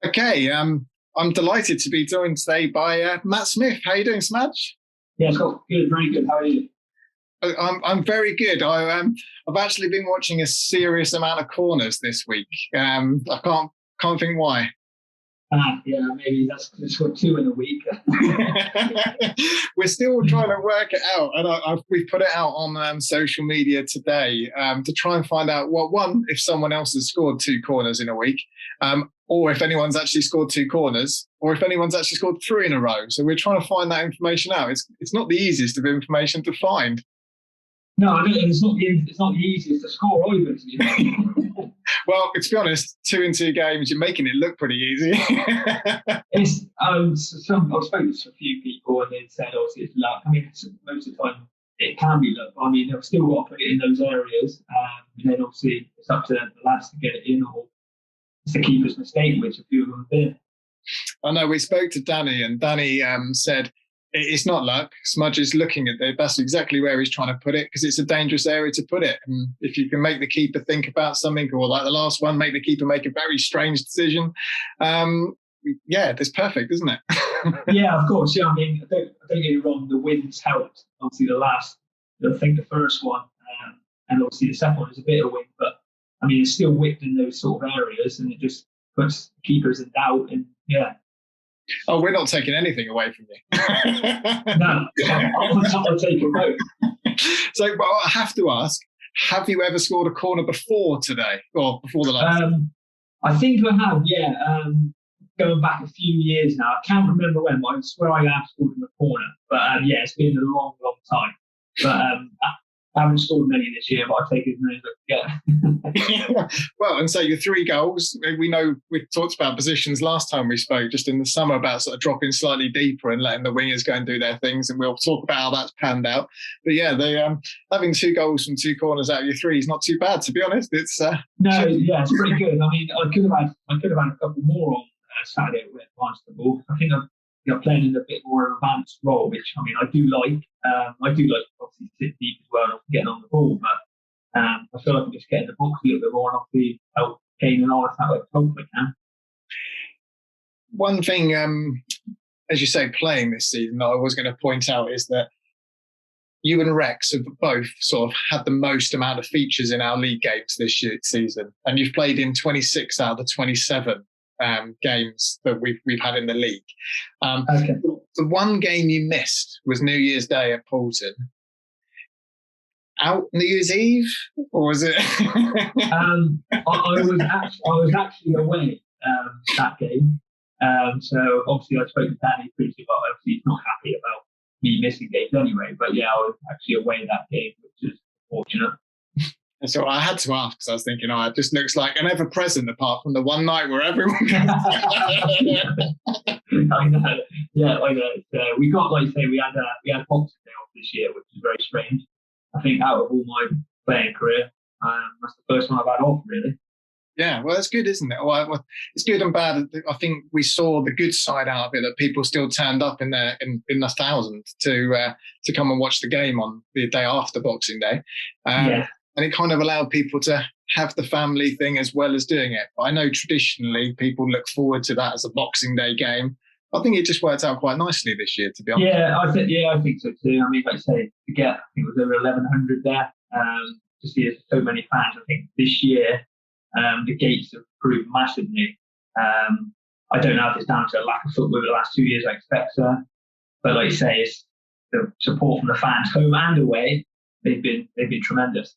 Okay, I'm delighted to be joined today by Matt Smith. How are you doing, Smudge? Yeah, Scott, good, very good. How are you? I'm very good. I've actually been watching a serious amount of corners this week. I can't think why. Yeah, maybe that's got two in a week. We're still trying to work it out, and we've put it out on social media today to try and find out if someone else has scored two corners in a week, or if anyone's actually scored two corners, or if anyone's actually scored three in a row. So we're trying to find that information out. It's not the easiest of information to find. No, I don't, it's not the easiest to score either. Well, to be honest, 2 in 2 games, you're making it look pretty easy. I've spoken to a few people and they said, obviously, it's luck. I mean, most of the time it can be luck. I mean, they've still got to put it in those areas. And then obviously it's up to the lads to get it in, or it's the keeper's mistake, which a few of them have been. I know we spoke to Danny, and Danny said, it's not luck. Smudge is looking at it. That's exactly where he's trying to put it, because it's a dangerous area to put it. And if you can make the keeper think about something, or like the last one, make the keeper make a very strange decision, yeah, that's perfect, isn't it? Yeah, of course. Yeah, I mean, don't get me wrong. The wins helped. Obviously, I think the first one, and obviously the second one is a bit of win, but I mean, it's still whipped in those sort of areas, and it just puts keepers in doubt. And yeah. Oh, we're not taking anything away from you. No, I'll take a vote. So, well, I have to ask, have you ever scored a corner before today, or before the last? I think I have, yeah. Going back a few years now. I can't remember when, but I swear I have scored in a corner. But yeah, it's been a long, long time. But I haven't scored many this year, but I'll take as many as I can get. Well, and so your 3 goals, we know we talked about positions last time we spoke, just in the summer, about sort of dropping slightly deeper and letting the wingers go and do their things, and we'll talk about how that's panned out. But yeah, having 2 goals from 2 corners out of your 3 is not too bad, to be honest. It's no, yeah, it's pretty good. I mean, I could have had a couple more on Saturday with Barnstable. I think I'm playing in a bit more advanced role, which I mean I do like. I do like obviously sit deep as well and getting on the ball, but I feel like I'm just getting the box a little bit more and obviously help gaining on how I hope I can. One thing, as you say, playing this season that I was going to point out is that you and Rex have both sort of had the most amount of features in our league games this season, and you've played in 26 out of the 27 games that we've had in the league. Okay. The one game you missed was New Year's Day at Poulton. Out New Year's Eve, or was it? I was actually away that game. So obviously I spoke to Danny previously, but obviously he's not happy about me missing games anyway. But yeah, I was actually away that game, which is fortunate. And so I had to ask, because I was thinking, it just looks like an ever-present apart from the one night where everyone I know. Yeah, I know. We got, like you say, we had Boxing Day off this year, which is very strange. I think out of all my playing career, that's the first one I've had off, really. Yeah, well, that's good, isn't it? Well, it's good and bad. I think we saw the good side out of it, that people still turned up in the thousands to come and watch the game on the day after Boxing Day. Yeah. And it kind of allowed people to have the family thing as well as doing it. But I know traditionally people look forward to that as a Boxing Day game. I think it just worked out quite nicely this year, to be honest. Yeah, I think so too. I mean, like I say, to get, I think it was over 1,100 there. To see so many fans, I think this year the gates have improved massively. I don't know if it's down to a lack of football over the last 2 years. I expect so, but like you say, it's the support from the fans, home and away. They've been tremendous.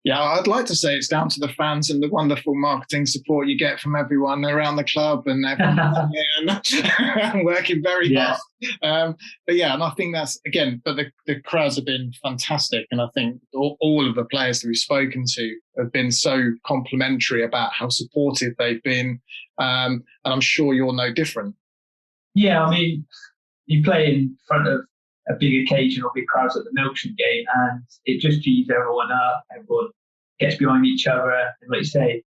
Yeah, I'd like to say it's down to the fans and the wonderful marketing support you get from everyone around the club and everyone working very hard. But yeah, and I think that's, again, but the crowds have been fantastic. And I think all of the players that we've spoken to have been so complimentary about how supportive they've been. And I'm sure you're no different. Yeah, I mean, you play in front of a big occasion or big crowds at the Milksham game, and it just G's everyone up. Everyone gets behind each other, and like you say,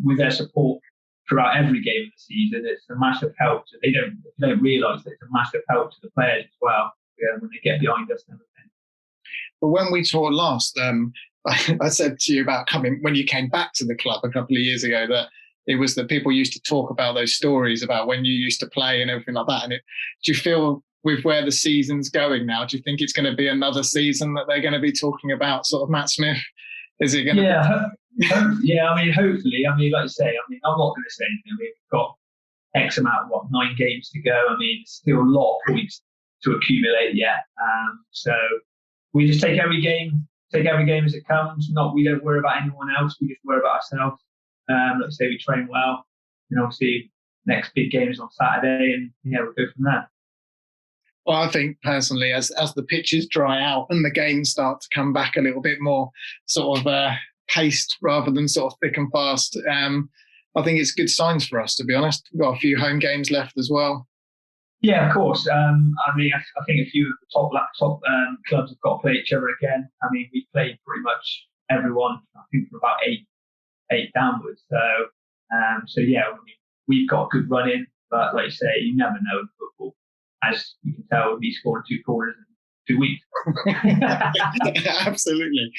with their support throughout every game of the season, it's a massive help. So they don't realise that it's a massive help to the players as well when they get behind us and everything. But when we talked last, I said to you about coming when you came back to the club a couple of years ago that it was that people used to talk about those stories about when you used to play and everything like that. And do you feel with where the season's going now, do you think it's going to be another season that they're going to be talking about sort of Matt Smith? Is it going to be? Yeah, I mean, hopefully. I mean, like I say, I mean, I'm not going to say anything. I mean, we've got X amount of, 9 games to go. I mean, there's still a lot of points to accumulate yet. So we just take every game as it comes. We don't worry about anyone else. We just worry about ourselves. Let's say we train well, and obviously next big game is on Saturday, and we'll go from there. Well, I think personally, as the pitches dry out and the games start to come back a little bit more sort of paced rather than sort of thick and fast, I think it's good signs for us, to be honest. We've got a few home games left as well. Yeah, of course. I mean, I think a few of the top clubs have got to play each other again. I mean, we've played pretty much everyone, I think, from about eight downwards. So yeah, I mean, we've got a good run in, but like you say, you never know in football. As you can tell, me scoring 2 corners in 2 weeks. Absolutely.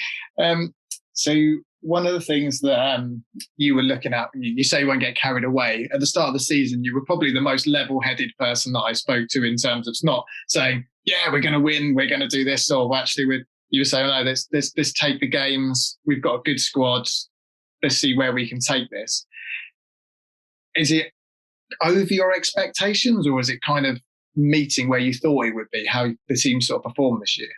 So one of the things that you were looking at, you say you won't get carried away. At the start of the season, you were probably the most level-headed person that I spoke to in terms of not saying, yeah, we're going to win, we're going to do this, or actually you were saying, no, let's take the games. We've got a good squad. Let's see where we can take this. Is it over your expectations, or is it kind of meeting where you thought it would be, how the team sort of performed this year?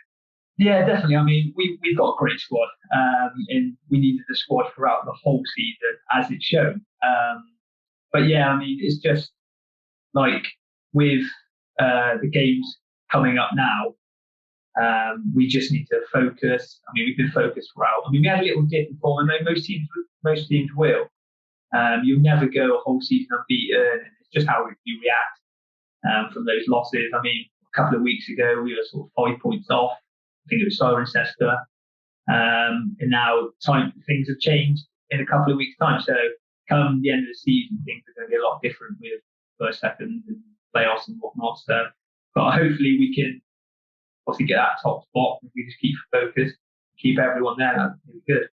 Yeah, definitely. I mean, we've got a great squad, and we needed the squad throughout the whole season, as it's shown. But yeah, I mean, it's just like with the games coming up now, we just need to focus. I mean, we've been focused throughout. I mean, we had a little dip in form, and most teams will. You'll never go a whole season unbeaten, and it's just how you react from those losses. I mean, a couple of weeks ago, we were sort of 5 points off. I think it was Cirencester. And now things have changed in a couple of weeks' time. So come the end of the season, things are going to be a lot different with first, second, and playoffs and whatnot. So, but hopefully we can obviously get that top spot if we just keep focused, keep everyone there. That'd be good.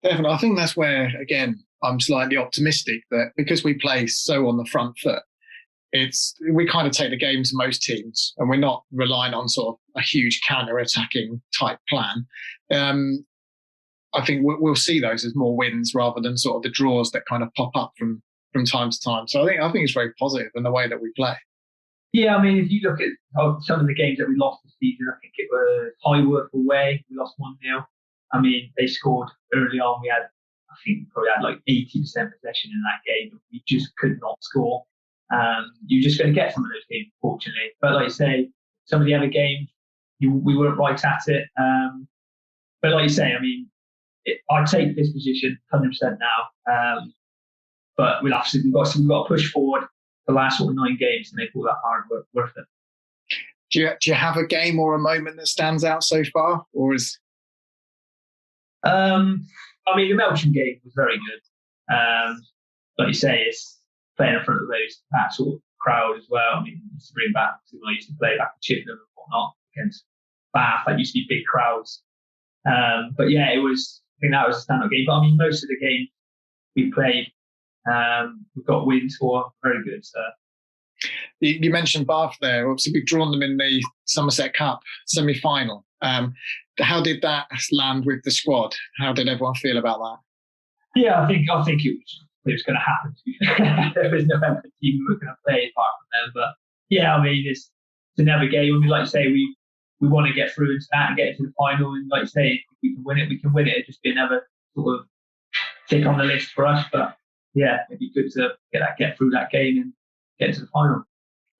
Definitely. I think that's where, again, I'm slightly optimistic that because we play so on the front foot, we kind of take the game to most teams, and we're not relying on sort of a huge counter-attacking type plan. I think we'll see those as more wins rather than sort of the draws that kind of pop up from time to time. So I think it's very positive in the way that we play. Yeah, I mean, if you look at some of the games that we lost this season, I think it was Highworth away. We lost 1-0. I mean, they scored early on. I think we probably had like 80% possession in that game. We just could not score. You're just going to get some of those games, fortunately. But like you say, some of the other games, we weren't right at it. But like you say, I mean, I take this position 100% now. But we've got to push forward the last sort of 9 games to make all that hard work worth it. Do you have a game or a moment that stands out so far, or is? I mean, the Melton game was very good. Like you say, it's playing in front of that sort of crowd as well. I mean, used to bring back when I used to play back in Chippenham and whatnot against Bath. That used to be big crowds. But yeah, I think that was a standout game. But I mean, most of the games we played, we've got wins for. Very good. So. You mentioned Bath there. Obviously, we've drawn them in the Somerset Cup semi-final. How did that land with the squad? How did everyone feel about that? Yeah, I think it was going to happen. There was no other team we were going to play apart from them. But yeah, I mean, it's another game. I mean, like you say, we want to get through into that and get into the final. And like you say, if we can win it, we can win it. It'd just be another sort of tick on the list for us. But yeah, it'd be good to get through that game and get into the final.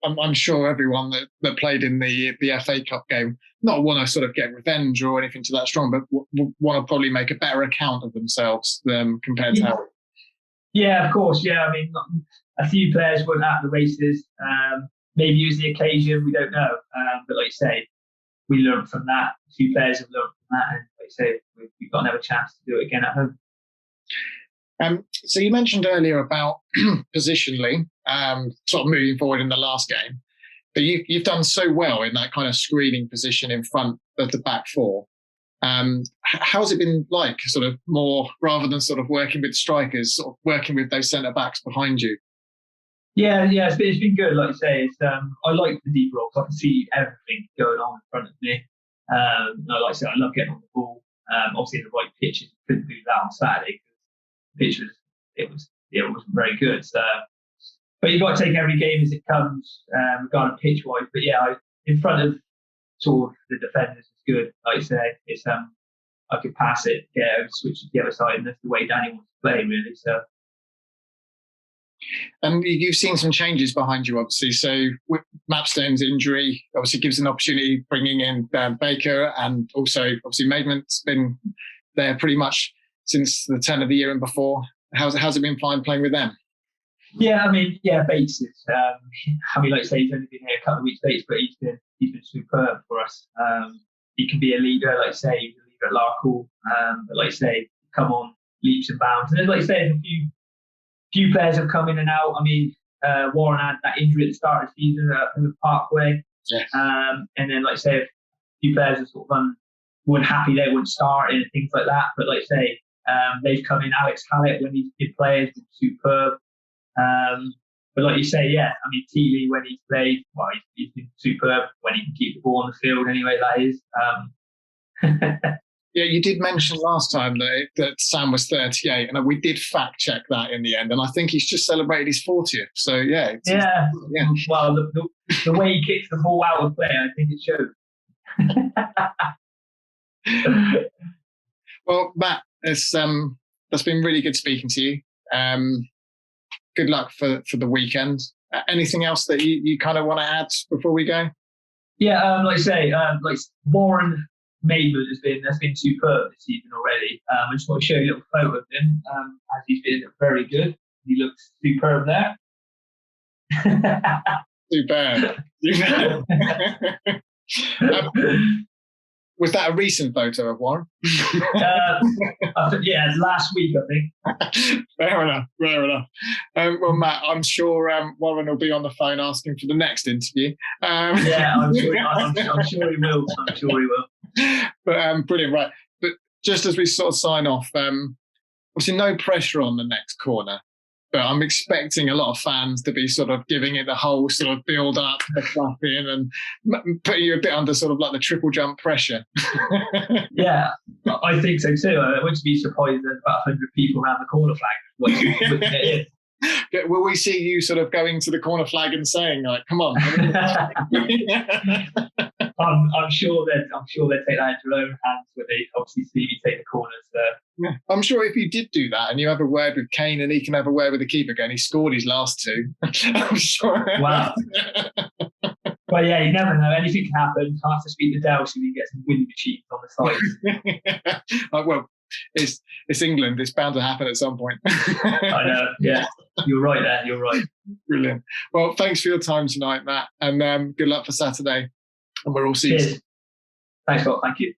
I'm sure everyone that played in the FA Cup game not want to sort of get revenge or anything to that strong, but want to probably make a better account of themselves compared to how. Yeah, of course. Yeah, I mean, a few players weren't at the races. Maybe it was the occasion. We don't know. But like you say, we learned from that. A few players have learned from that, and like you say, we've got another chance to do it again at home. So you mentioned earlier about positionally, sort of moving forward in the last game, but you've done so well in that kind of screening position in front of the back four. How's it been like, sort of more rather than sort of working with strikers, sort of working with those centre backs behind you? Yeah, it's been good. Like you say, I like the deep rolls. I can see everything going on in front of me. Like I said, I love getting on the ball. Obviously, the right pitches, couldn't do that on Saturday because the pitch wasn't very good. So, but you've got to take every game as it comes, regarding pitch wise. But yeah, in front of sort of the defenders is good. Like you say, it's I could pass it, get over, switch to the other side, and that's the way Danny wants to play, really. So. And you've seen some changes behind you, obviously. So with Mapstone's injury, obviously gives an opportunity, bringing in Baker, and also obviously Maidment's been there pretty much since the turn of the year and before. How's it been fine playing with them? Yeah, Bates is. Like I say, he's only been here a couple of weeks, Bates, but he's been superb for us. He can be a leader, like I say, he was a leader at Larkhall. But like I say, come on leaps and bounds. And then, like I say, a few players have come in and out. Warren had that injury at the start of the season in the Parkway. Yes. And then, like I say, a few players have sort of weren't happy they wouldn't start and things like that. But like I say, they've come in. Alex Hallett, when he's been playing, has been superb. But like you say, yeah, Keeley, when he's played, well, he's been superb when he can keep the ball on the field anyway, that is. Yeah, you did mention last time that Sam was 38, and we did fact check that in the end, and I think he's just celebrated his 40th. So yeah. Yeah. Well, the way he kicks the ball out of play, I think it shows. Well, Matt, that's been really good speaking to you. Good luck for the weekend. Anything else that you kind of want to add before we go? Yeah, like I say, Warren Maidment has been superb this season already. I just want to show you a little photo of him, as he's been very good. He looks superb there. Superb. Was that a recent photo of Warren? Yeah, last week, I think. Fair enough. Well, Matt, I'm sure Warren will be on the phone asking for the next interview. Yeah, I'm sure he will. But brilliant, right. But just as we sort of sign off, obviously no pressure on the next corner, but I'm expecting a lot of fans to be sort of giving it the whole sort of build up, the clapping, and putting you a bit under sort of like the triple jump pressure. Yeah, I think so too. I wouldn't be surprised there's about 100 people around the corner flag. Will we see you sort of going to the corner flag and saying, like, come on? I'm sure they take that into their own hands when they obviously see me take the corners. Yeah. I'm sure if you did do that and you have a word with Kane and he can have a word with the keeper again, he scored his last two. I'm sure. Wow. Well, yeah, you never know. Anything can happen. I have to speak to Dale so we can get some wind machines on the side. Well, it's England. It's bound to happen at some point. I know. Yeah, you're right there. You're right. Brilliant. Well, thanks for your time tonight, Matt, and good luck for Saturday. And we'll all see you. Thanks, Scott. Thank you.